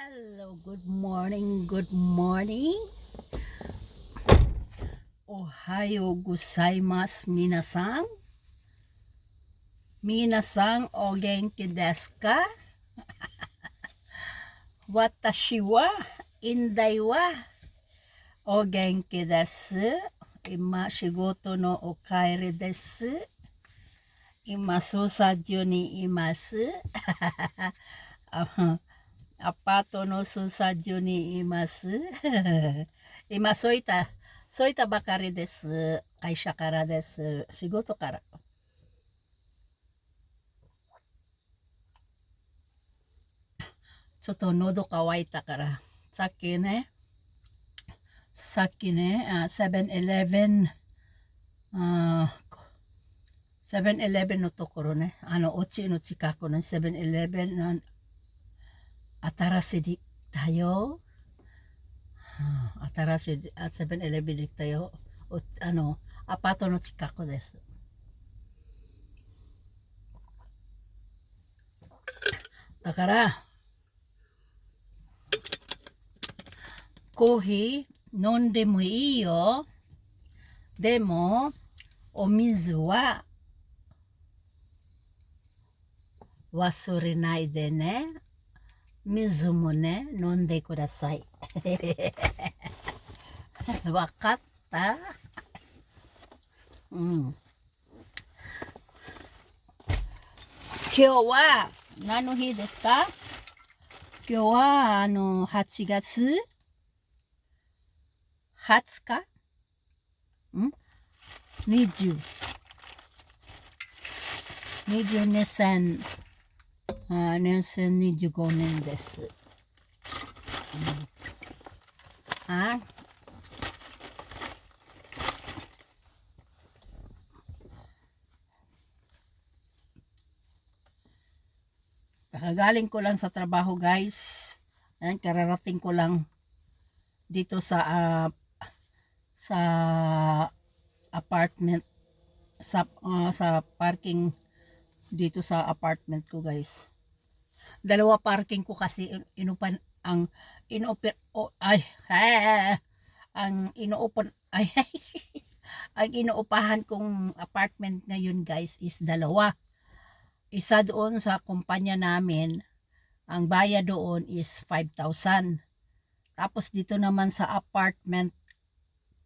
Hello, good morning, good morning. Ohayo gozaimasu minasan. Minasan o genki desu ka? Watashi wa indai wa o genki desu. Ima shigoto no okaeri desu. Ima sosajo ni imasu. Apato no sosajo ni imasu. Ima soita bakari desu. Kaisha kara desu. Shigoto kara. Choto nodo kawaita kara. Saki ne 7-Eleven 7-Eleven のところね、お家の近くの 7-Eleven の新しいできたよ。新しい 7-Eleven できたよ。アパートの近くです。だから、コーヒー飲んでもいいよ。でも、お水は忘れないでね。水もね、飲んでください。わかった？うん。今日は何の日ですか？今日は8月20日2025年です。Kakagaling ko lang sa trabaho, guys. Ayan, kararating ko lang dito sa apartment, sa parking dito sa apartment ko, guys. Dalawa parking ko kasi inupan ang ang inuupahan kong apartment ngayon, guys, is dalawa. Isa doon sa kumpanya namin, ang bayad doon is 5,000. Tapos dito naman sa apartment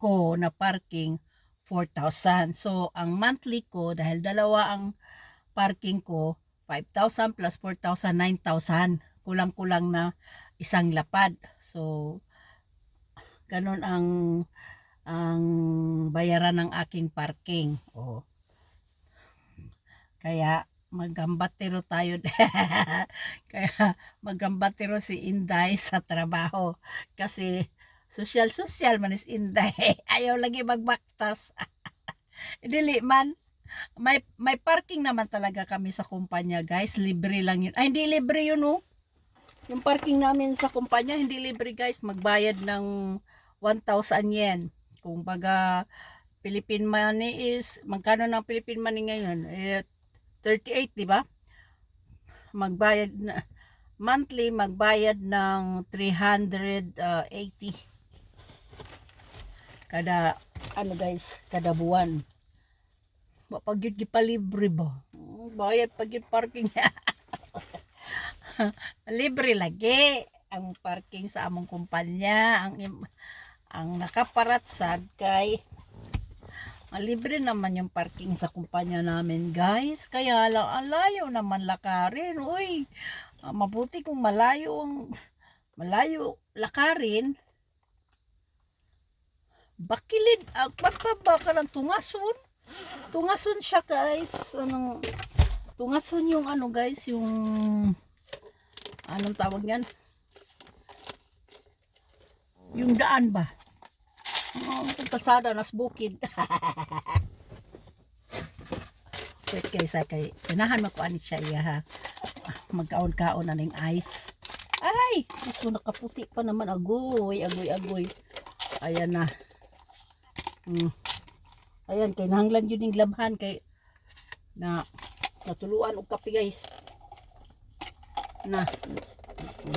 ko na parking, 4,000. So, ang monthly ko, dahil dalawa ang parking ko, 5,000 plus 4,000, 9,000. Kulang-kulang na isang lapad. So, ganun ang bayaran ng aking parking. Kaya, maggambatero tayo. Kaya maggambatero si Inday sa trabaho. Kasi social man is Inday. Ayaw lagi magbaktas. Dili man. May parking naman talaga kami sa kumpanya, guys. Libre lang yun. Ay, hindi libre yun, oh. Yung parking namin sa kumpanya, hindi libre, guys. Magbayad ng 1,000 yen. Kung baga, Philippine money is, magkano ng Philippine money ngayon? 38, di ba? Magbayad na monthly, magbayad ng 380 kada guys, kada buwan. Pag yun gipalibre ba? Bayad pag yun parking. Libre lagi ang parking sa among kumpanya. Ang nakaparat sad kay libre naman yung parking sa kumpanya namin, guys. Kaya layo naman lakarin. Uy, mabuti kung malayo lakarin. Bakilid, baka ng tungason. Tungason siya, guys. Tungason yung guys, yung anong tawag yan? Yung daan ba? Kalsada nas bukid. Wait guys, kay kinahan mo ko ani siya ha. Magkaon-kaon na ning ice. Ay, gusto nakaputi pa naman, agoy. Ayan na. Ayan, kay nahanglan yun ning labhan kay natuluan og kape, guys. Na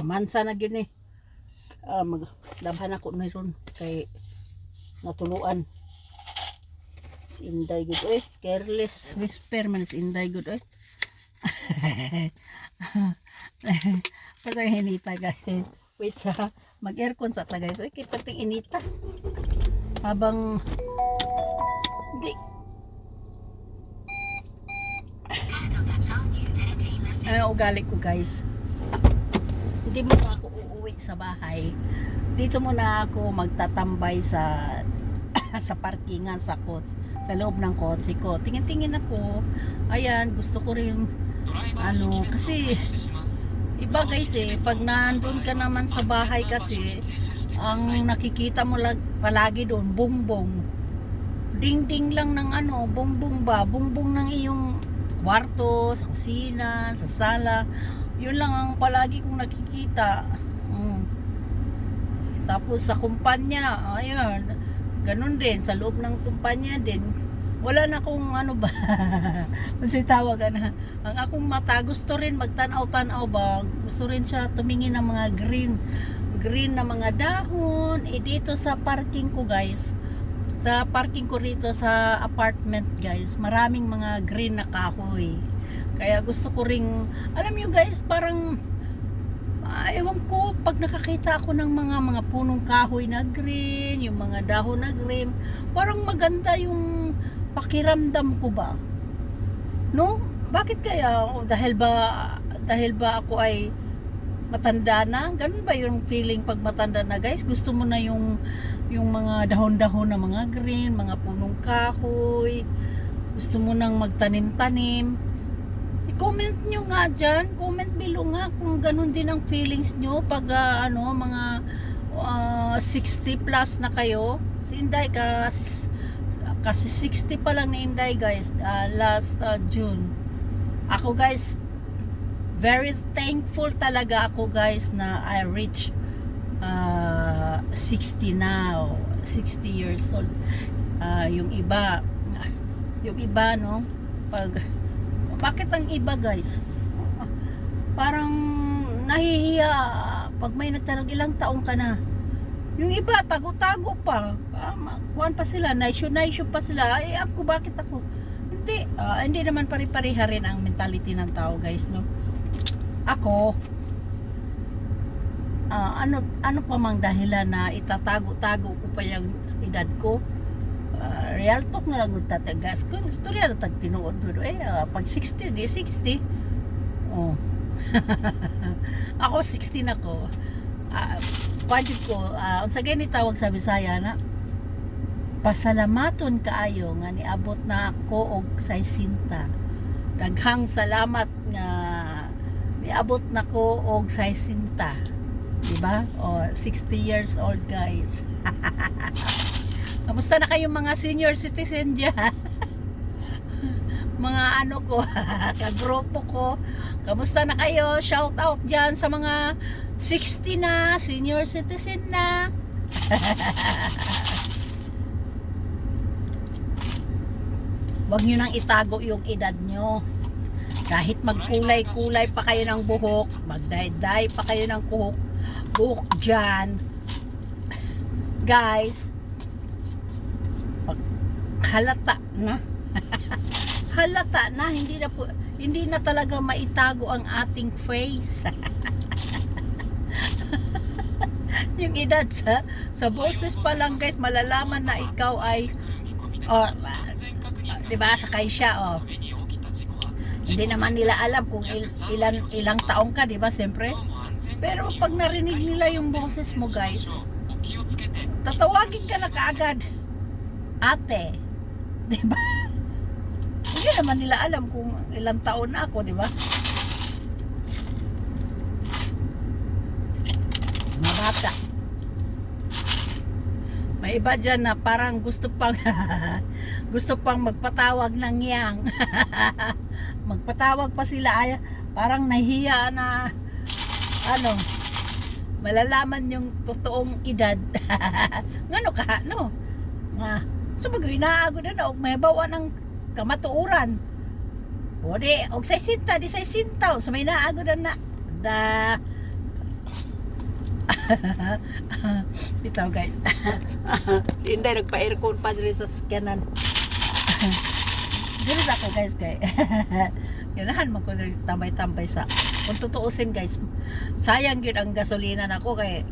Mansa na gyud ni. Magdabhan ako mayroon kay natuluan. Si Inday gud oy, careless whisper man si Inday gud oy. Patay hinita guys. Wait sa mag-aircon sa ta guys. Oy, kay pating inita. Habang di ano ugali ko guys. Hindi mo na ako uuwi sa bahay. Dito muna ako magtatambay sa sa parkingan sa kotse, sa loob ng kotse ko. Tingin-tingin ako. Ayan, gusto ko rin kasi iba guys pag nandun ka naman sa bahay kasi ang nakikita mo palagi doon bongbong. Ding-ding lang ng bongbong ba? Bongbong ng iyong kwarto, sa kusina, sa sala. Yun lang ang palagi kong nakikita. Tapos sa kumpanya, ayun, ganun din, sa loob ng kumpanya din, wala na akong ba, kasi tawag ang akong mata, gusto rin magtanaw-tanaw ba, gusto rin siya tumingin ng mga green na mga dahon, dito sa parking ko guys, sa parking ko rito sa apartment guys, maraming mga green na kahoy, kaya gusto ko ring, alam nyo guys, parang, ewan ko, pag nakakita ako ng mga punong kahoy na green, yung mga dahon na green, parang maganda yung pakiramdam ko ba? No? Bakit kaya? Dahil ba ako ay matanda na? Ganun ba yung feeling pag matanda na guys? Gusto mo na yung mga dahon-dahon na mga green, mga punong kahoy, gusto mo nang magtanim-tanim. I-comment nyo nga dyan, comment below nga kung ganun din ang feelings nyo pag mga 60 plus na kayo. Si Inday kasi 60 pa lang ni Inday guys, last June. Ako guys, very thankful talaga ako guys na I reach 60 now, 60 years old. Yung iba no, bakit ang iba guys parang nahihiya pag may nagtanong ilang taong ka na, yung iba tago-tago pa, kuwan pa sila, naisyo pa sila. Ako, bakit ako hindi naman pare-pareha rin ang mentality ng tao guys no. Ako ano pa mang dahilan na itatago-tago ko pa yung edad ko. Real talk na lang tatagas ko istorya na tagtinuod do pag 60 di 60 ako 16 ako pwede ko unsa gani tawag sa Bisaya na pasalamaton kaayo nga niabot na ako og 60. Daghang salamat nga niabot na ko og 60, diba? 60 years old guys. Kamusta na kayong mga senior citizen dyan? Mga ko, kagrupo ko. Kamusta na kayo? Shout out dyan sa mga 60 na, senior citizen na. Huwag nyo nang itago yung edad nyo. Kahit magkulay-kulay pa kayo ng buhok, magday-day pa kayo ng buhok dyan. Guys, halata na halata na hindi na talaga maitago ang ating face. Yung edad sa boses pa lang guys malalaman na ikaw ay diba sakay siya hindi naman nila alam kung ilang taong ka diba siyempre, pero pag narinig nila yung boses mo guys tatawagin ka na kaagad ate. Diba? Hindi naman nila alam kung ilang taon na ako, diba? Mga bata. May iba dyan na parang gusto pang magpatawag ng yang. Magpatawag pa sila, parang nahihiya na malalaman yung totoong edad. Ngano ka, no? Nga so mag-inaago na og may bawa ng kamatuuran. O di og 60 di 60 so may naago na Bitaw guys. Si Inday nagpa-aircon pa diri sa sakyanan. Dili ako guys kay ganahan man ko diri tambay-tambay sa kung tutuusin guys. Sayang gyud ang gasolina nako kay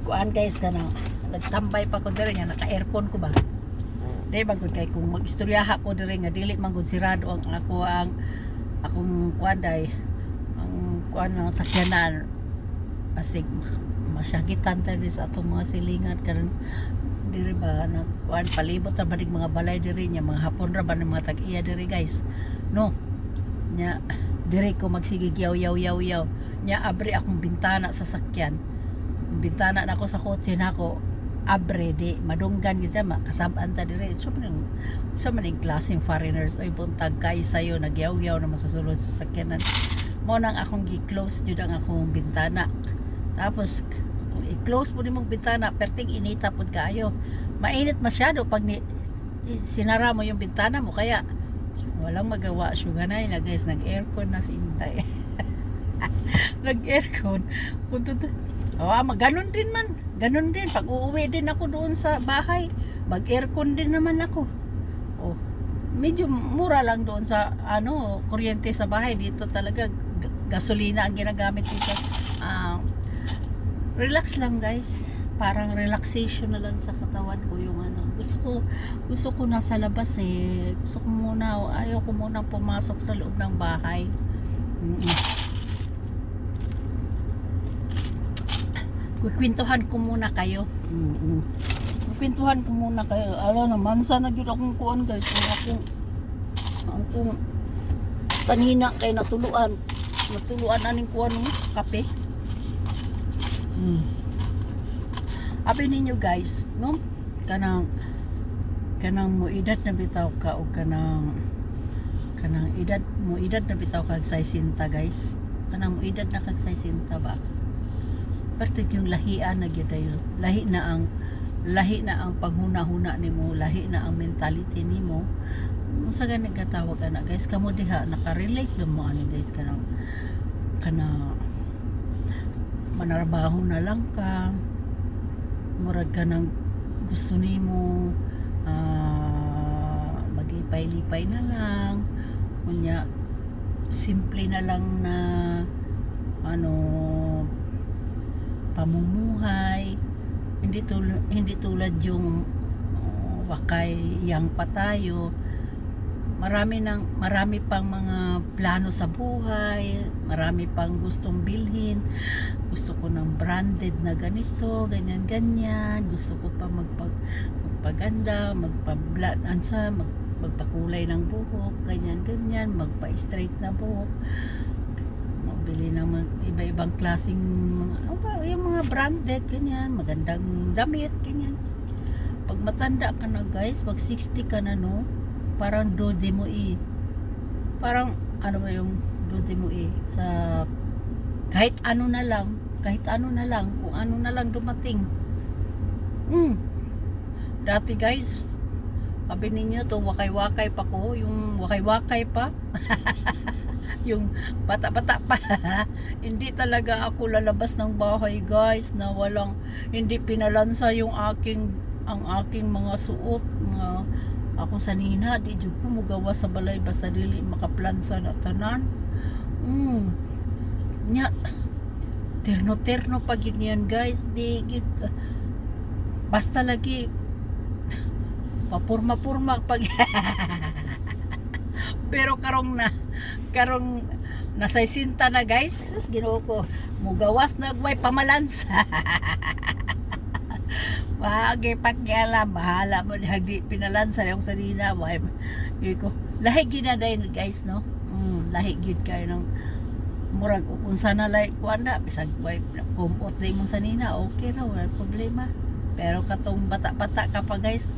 kuan guys kanang nagtambay pa ko diri nga naka-aircon ko ba. Dili man gud kay kung magistoryaha ko diri nga dili man gud sirado ang akong kuan day ang kuan ng sakyanan asig masyagitan tayo sa atong mga silingan karon diri ba na kuan palibot ta banig mga balay diri nya mga hapon ra ba ng mga tag-iya diri guys no nya diri ko magsigig yaw nya abre akong bintana sa sakyan bintana nako sa kotse nako abre di madunggan gyud sa makasab-an ta diri so maning klaseng foreigners ay buntag kay sayo nagyaw-yaw na masasulod sa sakyanan mo nang akong gi-close jud ang akong bintana tapos kung i-close mo nimong bintana perting inita pud kaayo mainit masyado pag sinara mo yung bintana mo kaya walang magawa syuganay na guys nag-aircon na si Intay nag-aircon ganon din pag uuwi din ako doon sa bahay mag-aircon din naman ako medyo mura lang doon sa kuryente sa bahay dito talaga gasolina ang ginagamit dito relax lang guys parang relaxation na lang sa katawan ko yung gusto ko nasa labas gusto ko muna ayaw ko muna pumasok sa loob ng bahay kukwentuhan ko muna kayo naman sana yun akong kuhan guys akong sanina kay natuluan aning kuhan mo kape abi ninyo guys no kanang mo edad na bitaw ka o kanang edad na bitaw kag 60 guys kanang mo edad na kag 60 ba parte yung lahian na gyud lahi na ang paghuna-huna nimo lahi na ang mentality nimo unsa gani gatawag ana guys kamo diha nakarelate mo ani guys kanang manarbaho na lang ka murag ka nang gusto nimo maglipay-lipay na lang kunya simple na lang na pamumuhay hindi tulad yung wakay yang pa tayo marami pang mga plano sa buhay marami pang gustong bilhin gusto ko ng branded na ganito ganyan gusto ko pa magpaganda magpakulay ng buhok ganyan magpa-straight na buhok bili ng iba-ibang klaseng yung mga branded ganyan magandang damit ganyan pag matanda ka na guys pag 60 ka na no parang dode mo parang ba yung dode mo sa kahit ano na lang kung ano na lang dumating dati guys sabi ninyo to wakay-wakay pa ko yung wakay-wakay pa yung bata-bata pa hindi talaga ako lalabas ng bahay guys na hindi pinalansa ang aking mga suot akong sanina di jud ko mugawa sa balay basta dili makaplansa na tanan nya terno pag yun guys di basta lagi papurma pag pero karong nasa isinta na guys sus Ginoo ko mugawas na way pamalansa wagi pagyala bahala mo di pinalansa yung sanina way ko lahi ginaday guys no lahi gid kay ng murag unsa na lay kuanda bisag way kumot day mong sanina okay ra wala problema pero katong bata-bata ka pa guys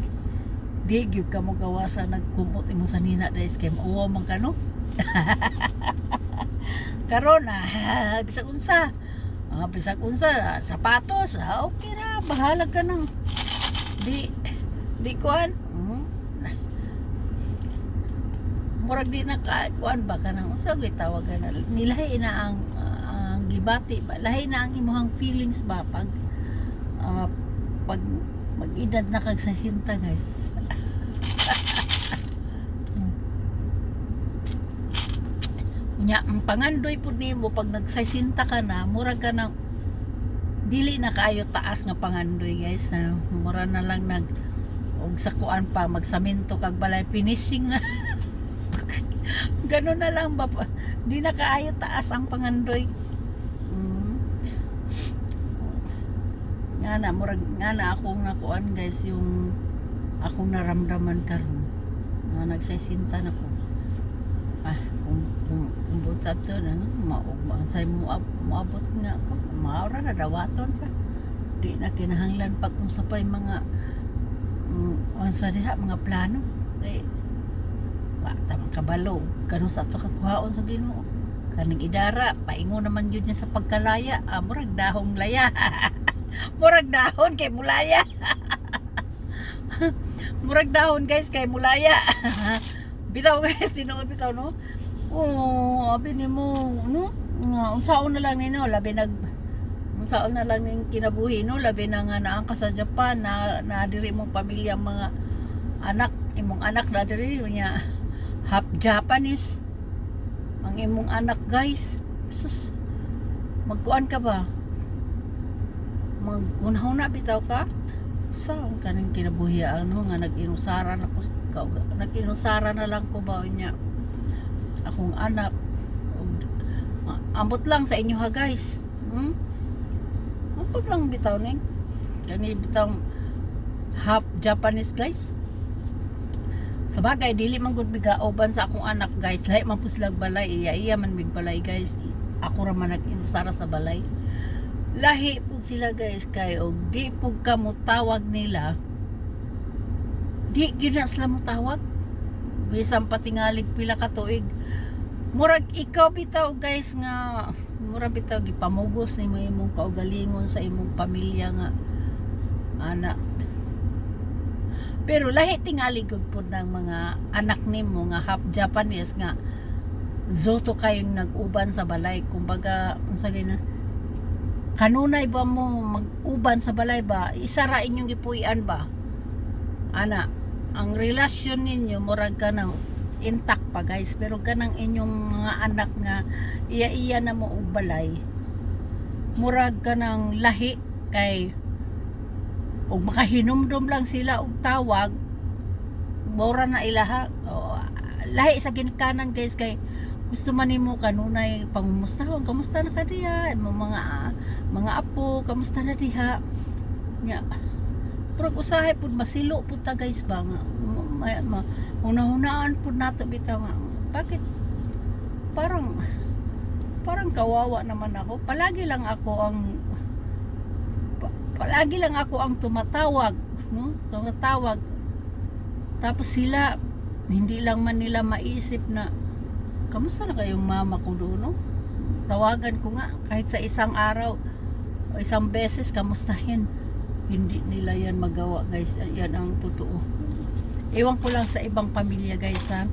di gyud ka mo gawasan nagkumot imong sanina guys kay mauwa man ka no karon bisag unsa sapatos okay ra bahala ka nang di kuan murag di na kuan ba ka nang unsa gyud tawagan nilahi na ang gibati ba lahi na ang imong feelings ba pag pag mag-edad na kag 60 guys. Nya ang pangandoy pud nimo pag nag-60 ka na, murag ka na dili na kaayo taas nga pangandoy guys. Mura na lang og sa kuan pa magsamento kag balay finishing na. Ganun na lang ba? Di na kaayo taas ang pangandoy. Nga na murag nga na akong nakuan guys yung akong naramdaman karon. Nga nagsisinta na ko. Kung butab to na say moabot nga maura na dawaton pa. Di na kinahanglan pag kung sapay mga sa diha mga plano kay wa tamang kabalo kanus ato kakuhaon sa Ginoo kaning idara paingon naman yun niya sa pagkalaya murag dahong laya. Murag dahon kay mulaya. Murag dahon guys kay mulaya. Bitaw guys tinuod bitaw no. Abi nimo no nga unsaon na lang nino labi unsaon na lang ning kinabuhi no labi na nga naang ka sa Japan na diri mong pamilya mga anak imong anak na diri nya half Japanese ang imong anak guys. Sus magkuan ka ba magunhaw na bitaw ka sa kaning kinabuhi ano nga nag-inusara na ko nag-inusara na lang ko ba nya akong anak ambot lang sa inyo ha guys. Ambot lang bitaw ning kani bitaw half Japanese guys. Sa bagay dili man gud bigaoban sa akong anak guys, lahi man pud sila balay iya man big balay guys. Ako ra man nag-inusara sa balay. Lahi pud sila guys kay og di pud ka mo tawag nila. Di gyud na sila mo tawag. Bisan patingalig pila ka tuig. Murag ikaw bitaw guys nga murag bitaw gipamugos nimo imong kaugalingon sa imong pamilya nga anak. Pero lahi tingali gud pud ng mga anak nimo nga half Japanese nga zoto kayong nag-uban sa balay. Kumbaga unsa gina kanunay ba mo mag-uban sa balay ba? Isa ra inyong gipuy-an ba? Ana, ang relasyon ninyo murag ka nang intact pa guys, pero kanang inyong mga anak nga iya na mo og balay murag ka nang lahi kay og makahinumdum lang sila og tawag mura na ilaha lahi sa ginikanan guys kay gusto man nimo kanunay pangumustahon kamusta na ka diha mo mga apo kamusta na diha nya pero usahay pud masilo pud ta guys ba nga hunahunaan pud nato bitaw nga bakit parang kawawa naman ako palagi lang ako ang tumatawag no tumatawag tapos sila hindi lang man nila maisip na kamusta na kayong mama ko doon no tawagan ko nga kahit sa isang araw o isang beses kamustahin hindi nila yan magawa guys yan ang totoo. Ewan ko lang sa ibang pamilya guys ha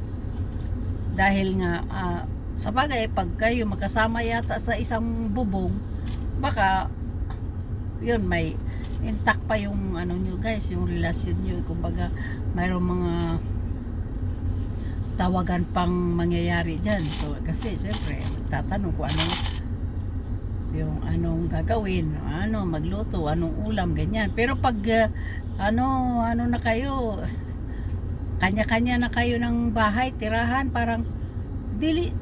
dahil nga sa bagay pag kayo magkasama yata sa isang bubong baka yun may intact pa yung ano nyo guys yung relasyon nyo kumbaga mayroong mga tawagan pang mangyayari dyan so, kasi syempre tatanong ko yung anong gagawin magluto anong ulam ganyan pero pag ano na kayo kanya-kanya na kayo ng bahay, tirahan, parang dili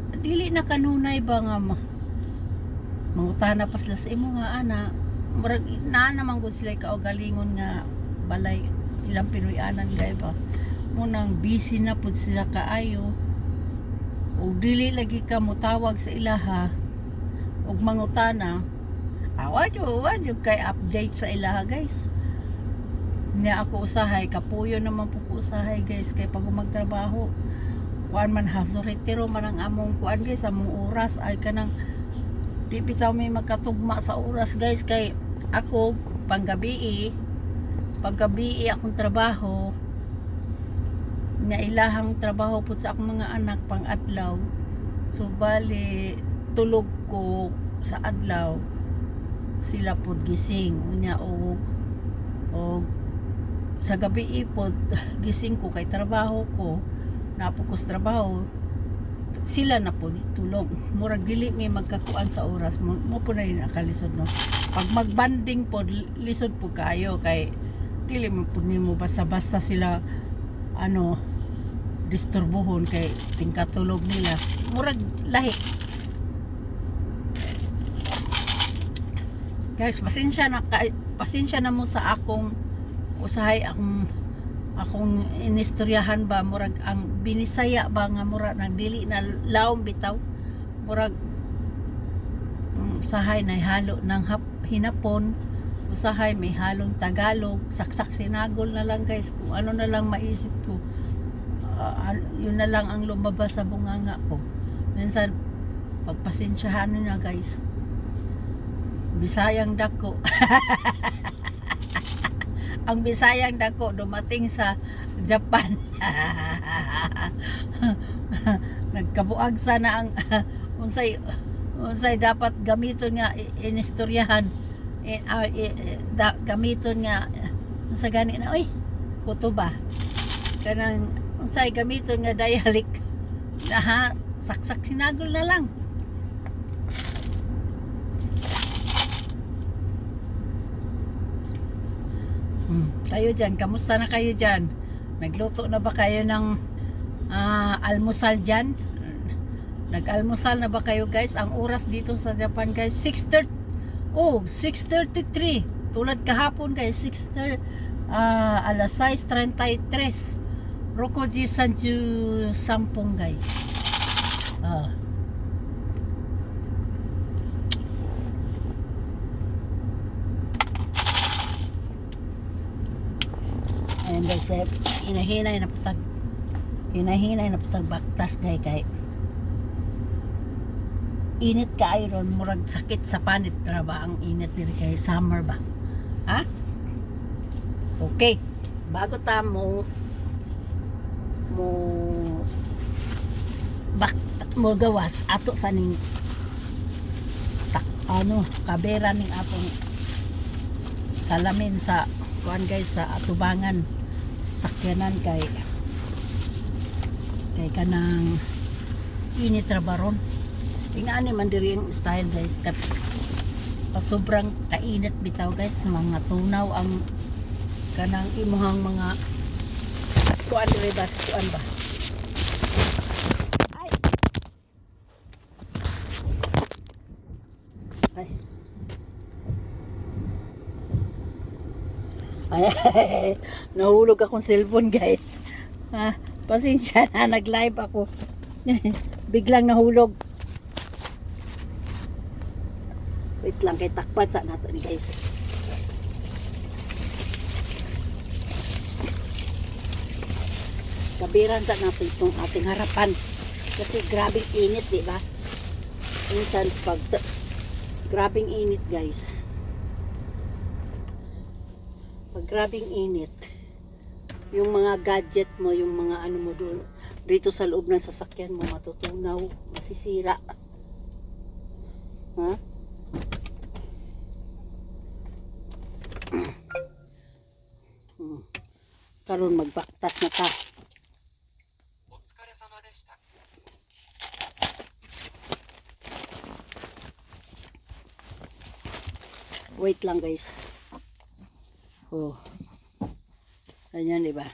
na kanunay ba nga mangutana pa sila sa imo nga ana murag na naman gud sila kaugalingon nga balay ilang Pinoy-anan gay ba munang busy na pud sila kaayo ug dili lagi ka motawag sa ilaha ug mangutana wadyo kay update sa ilaha guys niya ako usahay kapuyo naman po ko usahay guys kay pag magtrabaho kuan man hasoritiro man ang among kuan guys among oras ay kanang di bitaw may magkatugma sa oras guys kay ako paggabi akong trabaho nga ilahang trabaho pud sa akong mga anak pang adlaw so bali tulog ko sa adlaw sila pod gising unya o sa gabi ipod gising ko kay trabaho ko napukos trabaho sila na po tulog murag dili may magkakuan sa oras mo po na yun akalisod no pag magbanding po lisod po kayo kay dili mo po nimo basta-basta sila ano disturbuhon kay tingkatulog nila murag lahi. Guys, pasensya na mo sa akong usahay akong inistoryahan ba murag ang binisaya ba nga murag nang dili na laom bitaw murag usahay na halo ng hinapon usahay may halong Tagalog saksak sinagol na lang guys kung ano na lang maisip ko yun na lang ang lumabas sa bunganga ko minsan pagpasensyahan nyo na guys Bisayang dako ang Bisayang dako dumating sa Japan nagkabuag sana ang unsay dapat gamiton nga inistoryahan gamiton nga unsa gani na oy kutuba kanang unsay gamiton nga dialect saksak sinagol na lang. Kayo dyan, kamusta na kayo dyan? Nagluto na ba kayo ng almusal dyan? Nag-almusal na ba kayo guys? Ang oras dito sa Japan guys 6:30 6:33 tulad kahapon guys 6:30 alas 6:33 Rokoji Sanju Sampung guys and guys hinahinay na putag baktas kay init kaayo ron murag sakit sa panit ra ba ang init diri kay summer ba okay bago ta mo gawas ato sa ning kabera ning atong salamin sa kuan guys sa atubangan sakyanan kay kanang init ra baron tingani man diri ang style guys sobrang kainit bitaw guys mga tunaw ang kanang imuhang mga kuan diri ba kuan ba ay nahulog akong cellphone guys pasensya na nag live ako biglang nahulog wait lang kay takpat sa nato ni guys kabiran sa nato itong ating harapan kasi grabing init diba minsan pag grabing init guys pag grabing init yung mga gadget mo yung mga ano mo doon dito sa loob ng sasakyan mo matutunaw masisira karon magbaktas na ta wait lang guys ganyan diba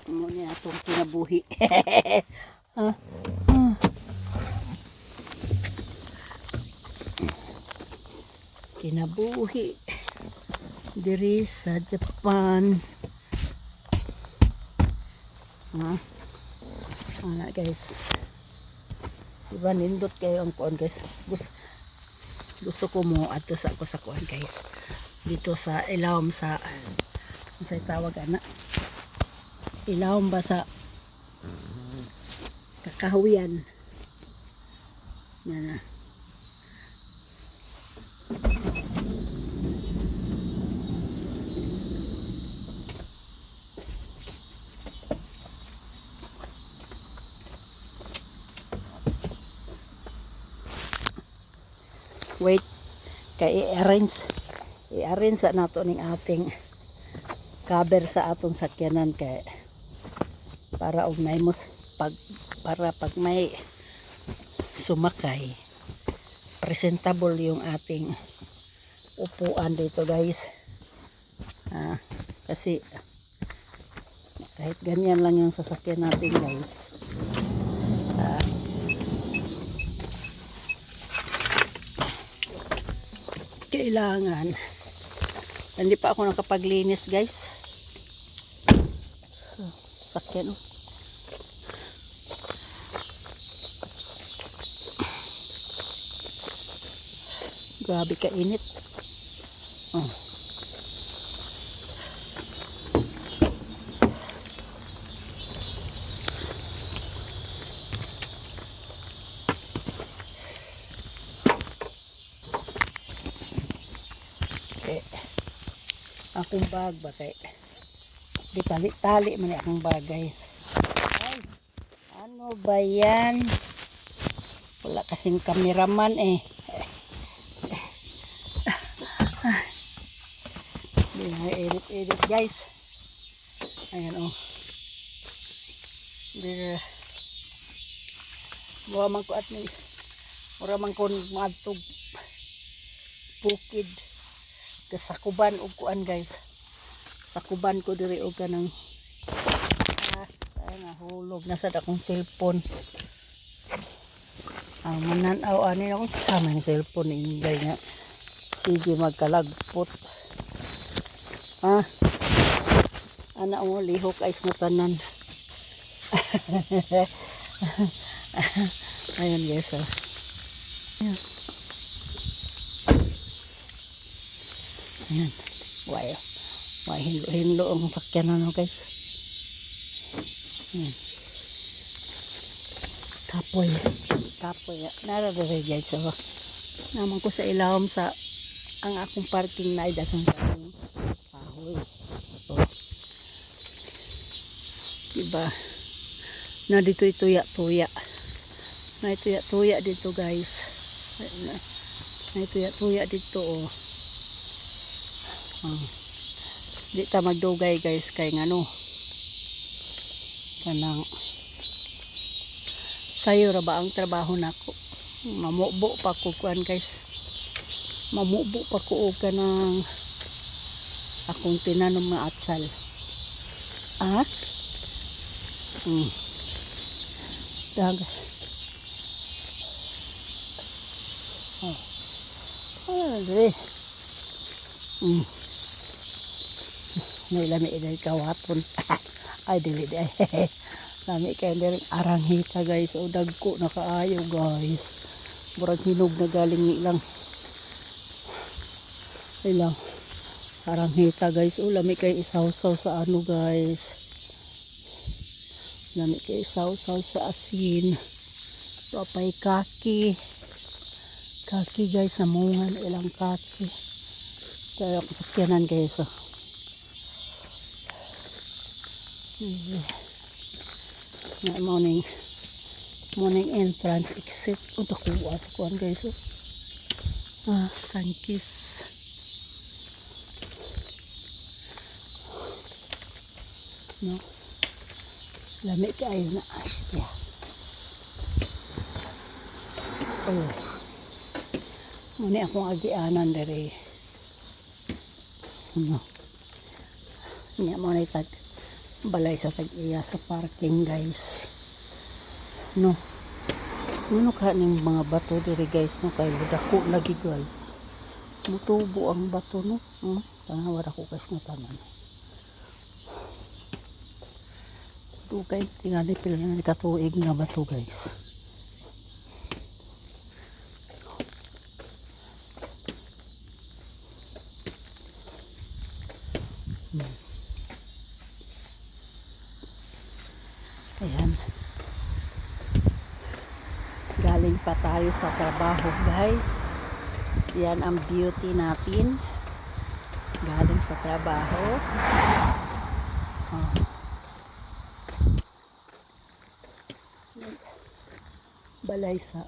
muna itong kinabuhi kinabuhi diri sa Japan guys diba nindot kayo ang kuan guys gusto ko mo ato sa ako sa kuan guys dito sa ilawom sa tawag ilawom ba sa kakahuyan yan kay i-arrange sa nato ning ating cover sa atong sakyanan kay para og naimos para pag may sumakay presentable yung ating upuan dito guys. Kasi kahit ganyan lang yung sasakyan natin guys, kailangan, hindi pa ako nakapaglinis guys. Sakyan grabe ka init. Akong bag ba kay di tali-tali man akong bag guys. Ay, ano ba yan? Wala kasing kameraman eh. Di na edit guys. Ayan oh. Mura man ko at ni mura man ko madtog bukid kasakuban og kuan guys. Sakuban ko diri og kanang ay nahulog na sad akong cellphone. Ang mananaw ani ako sa man cellphone ni Inday nga. Sige magkalagpot. Ana mo lihok ay nga tanan. Ayun guys. Ayan. Why hinlo ang sakyan na guys. Ayan. Kapoy. Nararari guys. Naman ko sa ilawom sa ang akong parking na idasang sa akong kahoy. Diba? Na dito tuya-tuya. Na tuya-tuya dito guys. Na tuya-tuya dito oh. Di ta magdugay guys kay ngano kanang sayo ra ba ang trabaho nako. Mamubo pa ko kuan guys. Mamubo pa ko og kanang akong tinanom nga atsal. Dag. Dre. May lami dahil kawaton. Ay dili dahil lami kayo dahil aranghita guys. O dagko na kaayo guys. Murag hinog na galing nilang ilang aranghita guys. O lami kayo isaw-saw sa ano guys. Lami kayo isaw-saw sa asin. Papay kaki guys. Namungan ilang kaki. Kaya ako sakyanan guys. Morning entrance exit untuk kuwas kuan guys. Sankis. No. Lami kayo na asya. Muna akong agianan dari. No. Nya mo na itag balay sa tag-iya sa parking guys. No. Ano ka ning mga bato diri guys no kay dako lagi guys. Mutubo ang bato no. Tanawa ako guys nga tanan. Dugay tingali pila na katuig nga bato guys. Ayan. Galing pa tayo sa trabaho guys. Yan ang beauty natin. Galing sa trabaho. Balay sa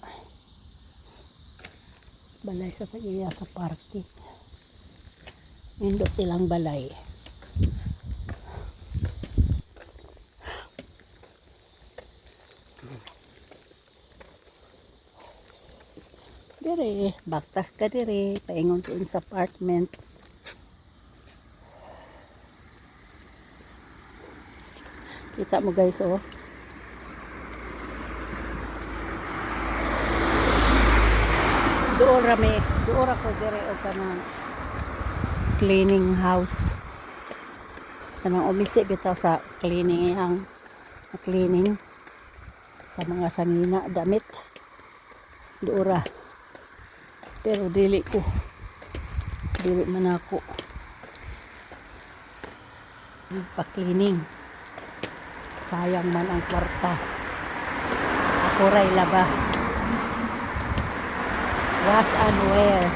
Balay sa iya sa parking. Nindot ilang balay. Dire, baktas ka dire, paingon ko sa apartment. Kita mo guys, oh. Doon ako dire o kanang cleaning house. Kanang umisi bitaw sa cleaning sa mga sangina damit. Doora. Pero dili man ako pa-cleaning. Sayang man ang kwarta. Ako ray laba. Wash and wear.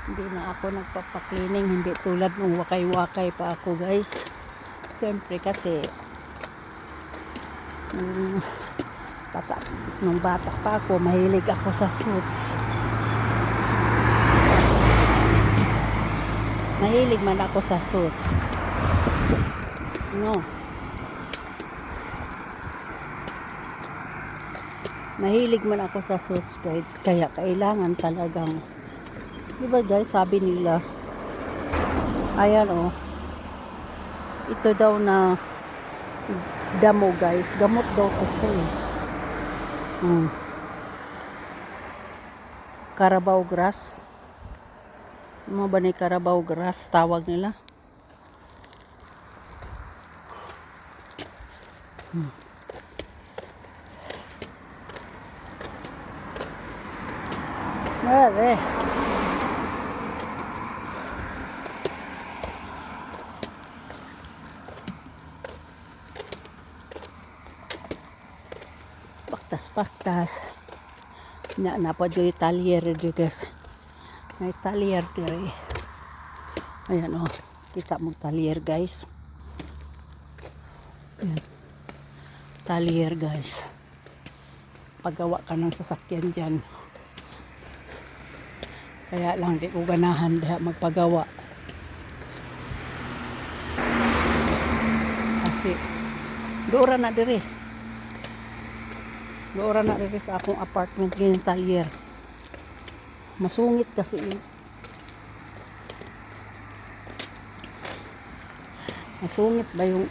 Hindi na ako nagpapa-cleaning. Hindi tulad nung wakay-wakay pa ako guys. Siyempre kasi nung bata pa ako, mahilig ako sa suits. Mahilig man ako sa suits. No. Mahilig man ako sa suits kaya kailangan talagang, diba guys, sabi nila, ayan oh, ito daw na damo guys, gamot daw kasi Carabao grass. Ano ba ni Carabao grass tawag nila? Mare. Paktas. Na pa dyan yung talyer dito. May talyer dito. Ayan o. Kita mo talyer guys. Ayan. Talyer guys. Paggawa ka ng sasakyan dyan. Kaya lang di ko ganahan magpagawa. Kasi doora na dire sa akong apartment ng talyer. Masungit kasi masungit ba yung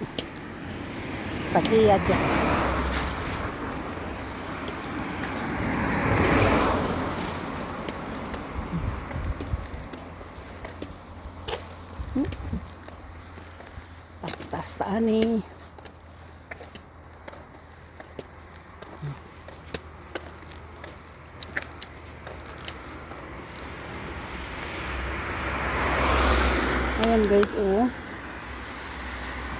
tagiya dyan. Paktastaan eh. Ayan guys, oh.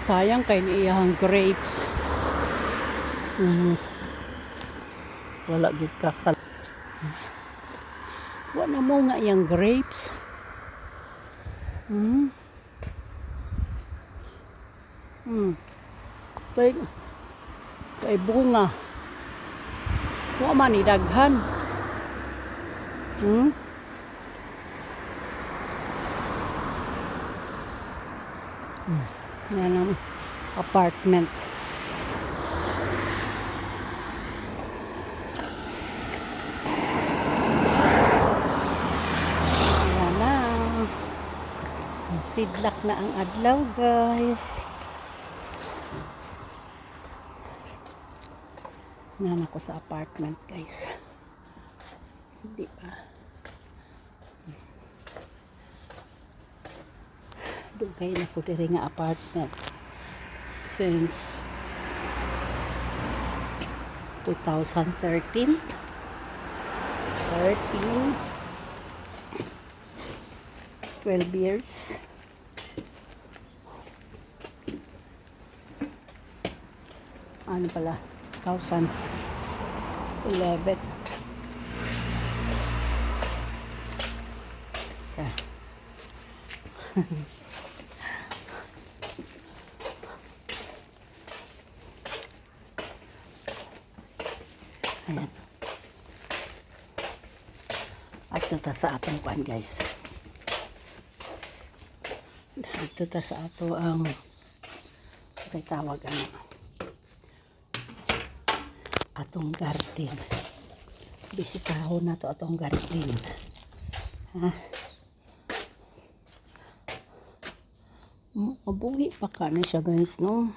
Sayang kay niiyahang grapes. Wala gid kasal. Wala mo nga iyang grapes. Kay bunga. Wa man ni daghan. Yan ang apartment. Ayan na. Sidlak na ang adlaw guys. Yan ako sa apartment guys. Hindi pa. Doon kayo na po diri nga apartment since 2013 12 years. Ano pala 2011. Okay. Dito ta sa atong kuan guys. Dito ta sa ato ang sa tawag ano. Atong garden. Bisitahon na to atong garden. Ha? Mabuhi pa ka na siya guys, no?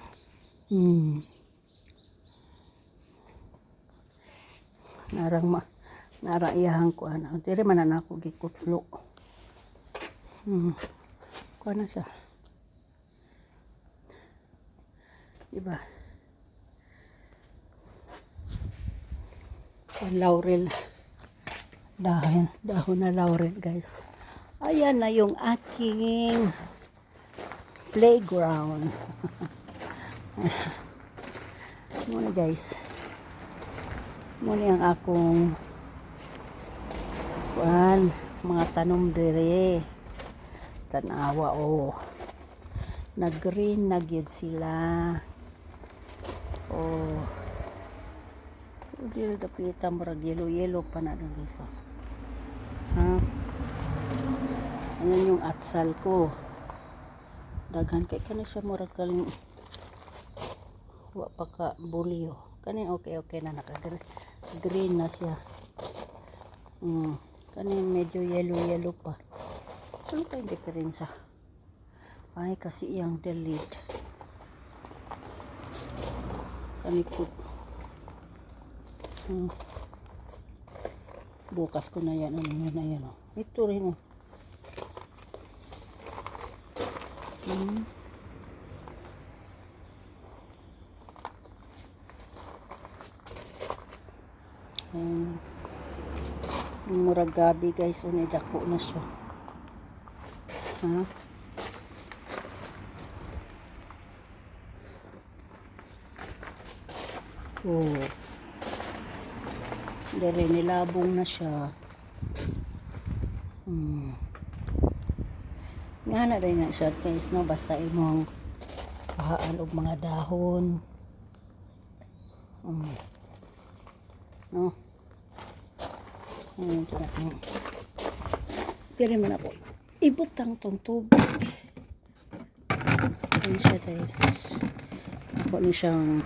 Naraiyahan ko ano. Dire man na ako gikutlo. Kuha na siya. Diba? Laurel. Dahon na laurel guys. Ayan na yung aking playground. Muna guys. Muna ang akong kuan, mga tanom dire. Tanawa oh. Nag-green na gyud sila. Oh. Dili dapitan murag yellow pa na dun guys. Ha? Ayan yung atsal ko. Daghan kay kani siya murag kaling wa pa ka bulyo. Kani okay na naka-green na siya. Kani medyo yellow pa. Ano kayong diferensya? Ay kasi iyang delete. Kani po. Bukas ko na yan. Ano na yan oh. Ito rin oh. Murag gabi guys, unidako na siya. Ha? Oh. Dere nilabong na siya. Nga na rin na siya guys, no? Basta imong pahaan og mga dahon. No? Dere man ako ibutang tong tubig. Ayan siya guys. Ako ni siyang